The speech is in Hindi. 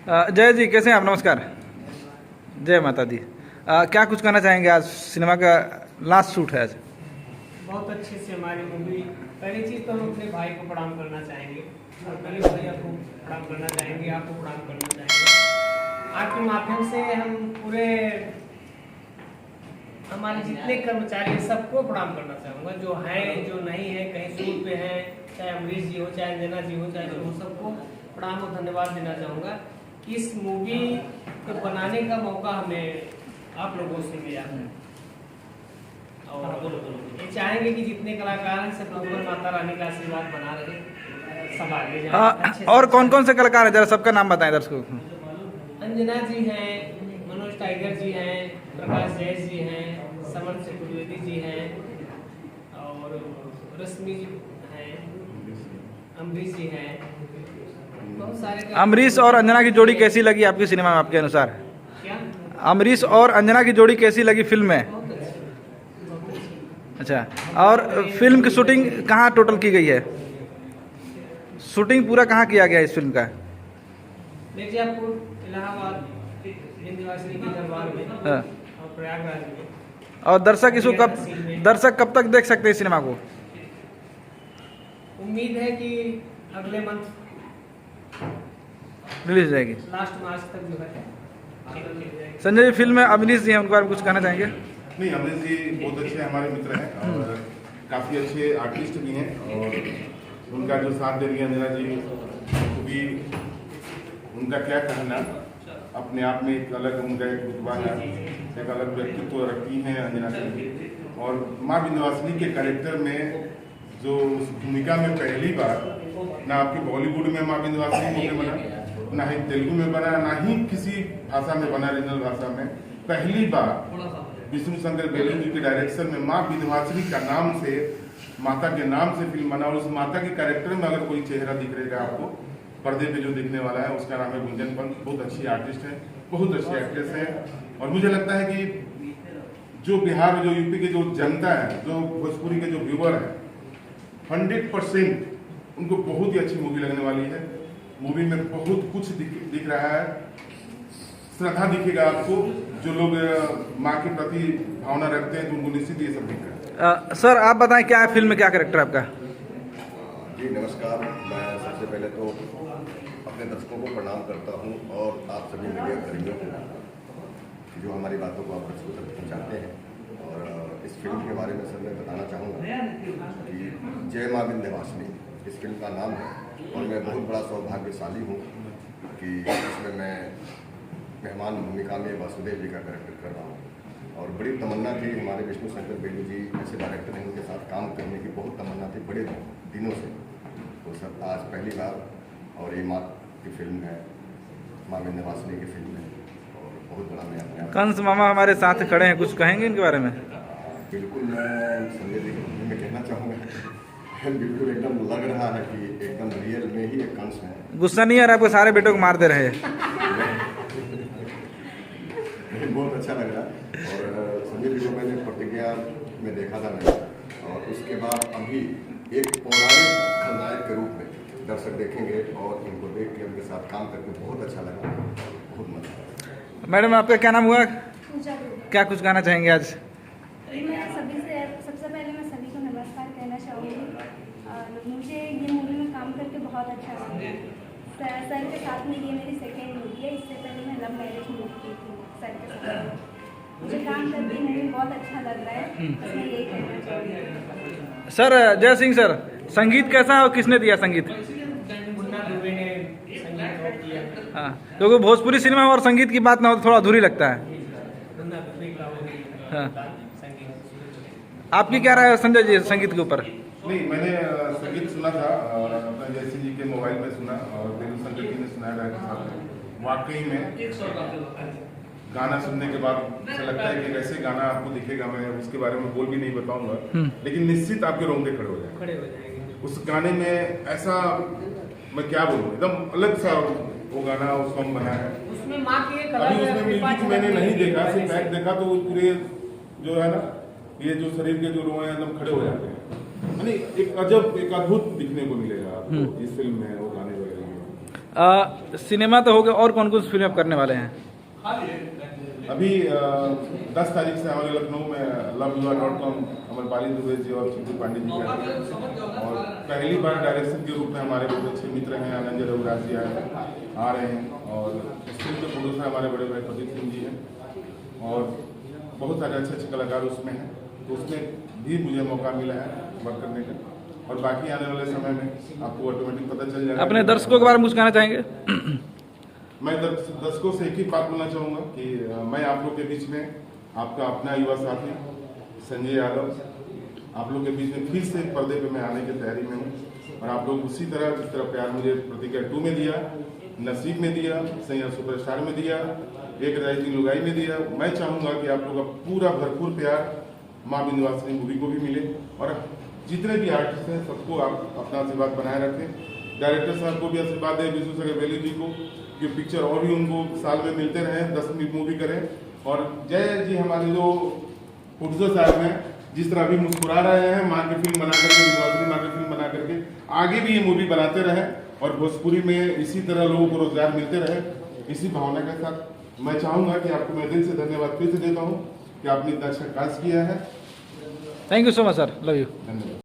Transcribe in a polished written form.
जय जी, कैसे हैं आप? नमस्कार। जय माता दी। क्या कुछ कहना चाहेंगे? आज सिनेमा का लास्ट शूट है आज। बहुत अच्छे से हमारी मूवी। पहली चीज़ तो हम अपने भाई को प्रणाम करना चाहेंगे और पहले भैया को प्रणाम करना चाहेंगे, आपको प्रणाम करना चाहेंगे। आपके माध्यम से हम पूरे हमारे जितने कर्मचारी हैं सबको प्रणाम करना चाहूँगा, जो हैं जो नहीं है, कहीं शूट पे हैं, चाहे अमरीश जी हो, चाहे अंजना जी हो, चाहे जो हो, सबको प्रणाम और धन्यवाद देना चाहूँगा कि इस मूवी को बनाने का मौका हमें आप लोगों से मिला है। और ये चाहेंगे कि जितने कलाकार हैं सब ऊपर माता रानी का आशीर्वाद बना रहे, सब आगे जाए। और कौन कौन से कलाकार हैं, जरा सबका नाम बताएं दर्शकों को। अंजना जी हैं, मनोज टाइगर जी हैं, प्रकाश जैस जी हैं, समर चतुर्वेदी जी हैं और रश्मि जी हैं, अमरीश जी हैं, बहुत सारे। अमरीश और अंजना की जोड़ी कैसी लगी आपकी सिनेमा में, आपके अनुसार? क्या अमरीश और अंजना की जोड़ी कैसी लगी फिल्म में? बहुत अच्छी। अच्छा, और फिल्म की शूटिंग कहाँ टोटल की गई है? शूटिंग पूरा कहाँ किया गया है इस फिल्म का? मिर्जापुर, इलाहाबाद, विंध्यवासिनी के दरबार में हाँ। और प्रयागराज में। और दर्शक कब तक देख सकते हैं इस सिनेमा को? उम्मीद है कि अगले मंथ रिलीज हो जाएगी। लास्ट मार्च तक जो है। संजय जी, फिल्म में अमरीश जी हैं, उनके बारे में कुछ कहना चाहेंगे? नहीं, अमरीश जी बहुत अच्छे हमारे मित्र हैं और काफ़ी अच्छे आर्टिस्ट भी हैं और उनका जो साथ दे रही है अंजना जी, तो भी उनका क्या कहना, अपने आप में एक अलग उनका एक रुतबा है, एक अलग व्यक्तित्व रखती हैं अंजना जी। और माँ विंध्यवासिनी के कैरेक्टर में जो उस भूमिका में पहली बार ना आपकी बॉलीवुड में माँ विंध्यवासिनी में बना, ना ही तेलुगु में बना, ना ही किसी भाषा में बना, रीजनल भाषा में पहली बार विष्णु शंकर बेलू जी के डायरेक्शन में माँ विंध्यवासिनी का नाम से, माता के नाम से फिल्म बना। और उस माता के कैरेक्टर में अगर कोई चेहरा दिख रहेगा आपको पर्दे पे जो दिखने वाला है, उसका नाम है गुंजन पंत। बहुत अच्छी आर्टिस्ट है, बहुत अच्छी एक्ट्रेस है और मुझे लगता है कि जो बिहार, जो यूपी की जो जनता है, जो भोजपुरी के जो व्यूवर है, 100% उनको बहुत ही अच्छी मूवी लगने वाली है। मूवी में बहुत कुछ दिख रहा है, श्रद्धा दिखेगा आपको। जो लोग माँ के प्रति भावना रखते हैं तो उनको निश्चित ये सब दिख रहा है। सर आप बताएं, क्या है फिल्म में, क्या कैरेक्टर आपका? जी नमस्कार। मैं सबसे पहले तो अपने दर्शकों को प्रणाम करता हूं और आप सभी मीडिया कर्मियों को जो हमारी बातों को आप दर्शकों तक पहुंचाते हैं। और इस फिल्म के बारे में सर मैं बताना चाहूँगा कि जय माँ विंध्यवासिनी इस फिल्म का नाम है और मैं बहुत बड़ा सौभाग्यशाली हूँ कि इसमें मैं मेहमान भूमिका में वासुदेव जी का कैरेक्टर कर रहा हूँ। और बड़ी तमन्ना थी, हमारे विष्णु शंकर बेलू जी ऐसे डायरेक्टर हैं, उनके साथ काम करने की बहुत तमन्ना थी बड़े दिनों से। तो सब आज पहली बार, और ये माँ की फिल्म है, माँ विंध्यवासिनी की फिल्म है और बहुत बड़ा मैं अपने कंस मामा हमारे साथ खड़े हैं, कुछ कहेंगे इनके बारे में? बिल्कुल मैं संजय जी को मैं कहना चाहूँगा, बिल्कुल एकदम लग रहा है कि एकदम रियल में ही एक कंस है। गुस्सा नहीं आ रहा आपको? सारे बेटों को मार दे रहे हैं। बहुत अच्छा लग रहा है। और संजय जी को मैंने प्रतिज्ञा में देखा था मैंने, और उसके बाद अभी एक पौराणिक खलनायक के रूप में दर्शक देखेंगे और इनको देख के उनके साथ काम करके बहुत अच्छा लगा, बहुत मजा आया। मैडम आपका क्या नाम हुआ? पूजा गुप्ता। क्या कुछ कहना चाहेंगे आज? मैं सबसे पहले मैं सभी को नमस्कार कहना चाहूँगी। मुझे ये मूवी में काम करके बहुत अच्छा लगा। सर के साथ में ये मेरी सेकेंड मूवी है। इससे पहले मैं लव मैरिज मूवी की थी सर के साथ। मुझे काम करके मूवी बहुत अच्छा लग रहा है, बस मैं यही कहना चाहूँगी। सर जय सिंह सर, संगीत कैसा है और किसने दिया संगीत? मुन्ना दुबे ने संगीत रोक किया। हाँ, क्योंकि भोजपुरी सिनेमा और संगीत की बात ना हो तो थोड़ा अधूरी लगता है। मुन्ना दुबे का हाँ। संगीत। आपकी क्या राय है संजय जी संगीत के ऊपर? नहीं, मैंने संगीत सुना था अपना जयसिंह जी के मोबाइल में सुना और बेलू शंकर जी ने सुनाया डायरेक्टर साहब ने। वाकई में गाना सुनने के बाद ऐसा लगता है कि ऐसे गाना आपको दिखेगा, मैं उसके बारे में बोल भी नहीं बताऊंगा, लेकिन निश्चित आपके रोंगटे खड़े हो जाएंगे। उस गाने में ऐसा, मैं क्या बोलूँ, एकदम अलग सा वो गाना उस सॉन्ग बना है। उसमें माँ की एक अभी उसमें म्यूजिक मैंने नहीं देखा, सिर्फ बैक देखा तो पूरे जो है ना, ये जो शरीर के जो रोए एकदम खड़े हो जाते हैं। यानी एक अजब, एक अद्भुत दिखने को मिलेगा आपको इस फिल्म में वो गाने वगैरह। सिनेमा तो हो गया, और कौन कौन सी फिल्म आप करने वाले हैं? अभी 10 तारीख से हमारे लखनऊ में loveviva.com अमरपाली दुबे जी और चिंटू पांडे जी का है। और पहली बार डायरेक्शन के रूप में हमारे बहुत अच्छे मित्र हैं, आनंद रघुराज जी आ रहे हैं। और इस फिल्म के प्रोड्यूसर हमारे बड़े भाई प्रदीप सिंह जी हैं और बहुत सारे अच्छे अच्छे कलाकार उसमें हैं। तो उसमें भी मुझे मौका मिला है वर्क करने का, और बाकी आने वाले समय में आपको ऑटोमेटिक पता चल जाएगा। अपने दर्शकों के बारे में कुछ कहना चाहेंगे? मैं दर्शकों से एक ही बात बोलना चाहूँगा कि मैं आप लोग के बीच में आपका अपना युवा साथी संजय यादव आप लोग के बीच में फिर से पर्दे पे मैं आने की तैयारी में हूँ। और आप लोग उसी तरह जिस तरह प्यार मुझे प्रतिज्ञा 2 में दिया, नसीब में दिया, सैया सुपरस्टार में दिया, एक राइजिंग लुगाई में दिया, मैं चाहूँगा कि आप लोग का पूरा भरपूर प्यार माँ विंध्यवासिनी मूवी को भी मिले। और जितने भी आर्टिस्ट हैं सबको आप अपना आशीर्वाद बनाए रखें। डायरेक्टर साहब को भी आशीर्वाद दें, विशु सगर वेली जी को, कि पिक्चर और भी उनको साल में मिलते रहे, 10 मूवी करें। और जय जी हमारे जो प्रोड्यूसर साहब हैं, जिस तरह अभी मुस्कुरा रहे हैं माँ की फिल्म बना करके, विंध्यवासिनी माँ की फिल्म बना करके, आगे भी ये मूवी बनाते रहें और भोजपुरी में इसी तरह लोगों को रोजगार मिलते रहे। इसी भावना के साथ मैं चाहूँगा कि आपको मैं दिल से धन्यवाद फिर से देता हूँ कि आपने इतना अच्छा कास्ट किया है। Thank you so much sir, love you. धन्यवाद।